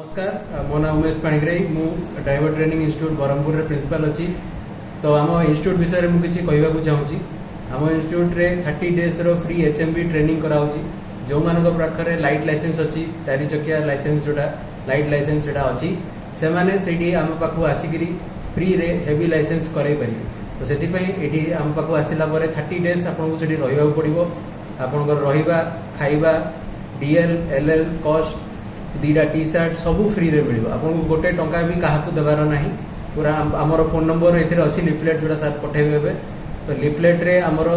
नमस्कार मो ना उमेश पाणिग्राही मु driver training institute Brahmapur principal अच्छी। तो आम इंस्टीट्यूट विषय में किसी कहवाक चाहूँगी। आम इंस्टीट्यूट रे 30 डेज रो फ्री HMV ट्रेनिंग कराऊँगी। जो मान पाखे लाइट लाइसेंस अच्छी 4 चकिया लाइसेंस जोटा लाइट लाइसेंस जोटा अच्छी से मैंने से आम पाखु आसिक फ्री रे हेवी लाइसेंस कराई पारे। तो से आम पाखु आसला 30 डेज आपको से रहा पड़ो। आपंकर रहा खाइबा DL LL कस्ट 2टा टी-शर्ट सबू फ्री रे मिल आपको गोटे टंका भी क्या देवार ना। पूरा आमर फोन नंबर ये अच्छी लिफलेट जोड़ा सर पठेबे। तो लिफलेट रे आमर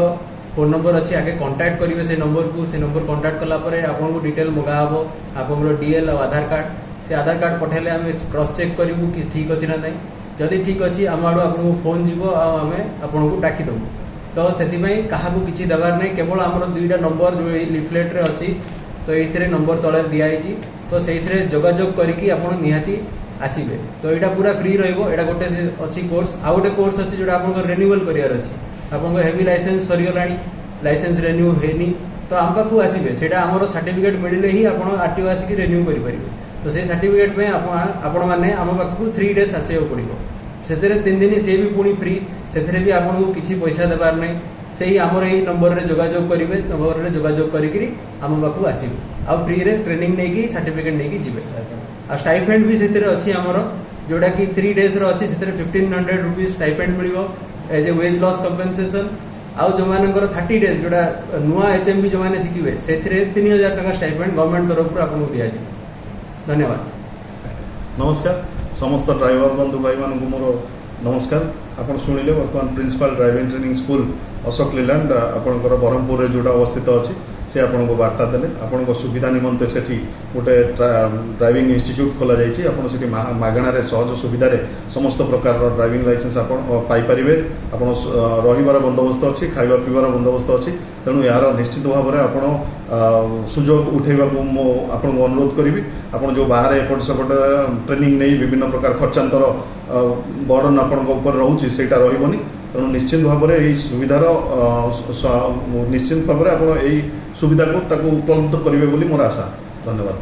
फोन नंबर अच्छी आगे कांटेक्ट करेंगे से नंबर को से नंबर कांटेक्ट कलापर आपको डिटेल मगा हम आप DL और आधार कार्ड से आधार कार्ड पठेले आम क्रॉस चेक करूँ कि ठीक अच्छी ना नहीं। जदि ठीक अच्छी आम आड़ आपको फोन जीव आम आपको डाकिदेबू। तो से क्या किसी देवार नहीं केवल आमर 2टा नंबर जो लिफलेट रे अच्छी। तो ये नंबर तले दिखाई तो से जोगाजोग करके आप निहाती आसबे। तो यहाँ पूरा फ्री रहा गोटे अच्छी कोर्स आउ गोटे कोर्स अच्छी जो आप रिन्यूअल करार अच्छी। आपको हेवी लाइसेंस सरीगला लाइसेंस रिन्यू होनी तो आम पाखु आसबे से आमर सर्टिफिकेट मिले ही आप RTO आसिक रिन्यू करेंगे। तो से सर्टिफिकेट में आपण मैंने आम पाखु 3 डेज आसवा पड़ो। से 3 दिन सी भी पुणी फ्री से भी आपको किसी पैसा देवार नहीं। से ही आमर यही नंबर रे जोगाजोग करेंगे नंबर रे जोगाजोग करके आम पाखु आसबे आ फ्री रे ट्रेनिंग नहीं की सर्टिफिकेट नहीं की जीवे। आ स्टाइपेंड भी से अच्छी आमर जोटा कि 3 डेज अच्छी से 1500 रुपीज स्टाइपेंड मिल as a wage loss compensation. आउ जो मानकर 30 डेज जोटा नुआ HMV जो मैंने शिखे से 3000 टका स्टाइपेंड गवर्नमेंट तरफ आपको दि जाए। धन्यवाद। नमस्कार समस्त ड्राइवर बंधु भाई मान मोर नमस्कार। आप शुणिले बर्तमान principal driving training school Ashok Leyland आपंकर ब्रह्मपुर जोटा अवस्थित अच्छी से आपको वार्ता देले। आपन सुविधा निमंते से गोटे ड्राइविंग इंस्टीट्यूट खोल जाइए। मागणार सहज सुविधार समस्त प्रकार ड्राइविंग लाइसेंस पाइपर। आप रही बंदोबस्त अच्छी खाइबा पीबार बंदोबस्त अच्छी। तेणु यार निश्चित भाव में आप सुजोग उठेवा आपको अनुरोध करी। आप जो बाहर एपट सेपट ट्रेनिंग नहीं विभिन्न प्रकार खर्चांतर बर्डन आप रोचे से रही। तेणु निश्चित भाव में सुविधार निश्चित भाव में आप सुविधा को उपलब्ध करेंगे मोर आशा। धन्यवाद।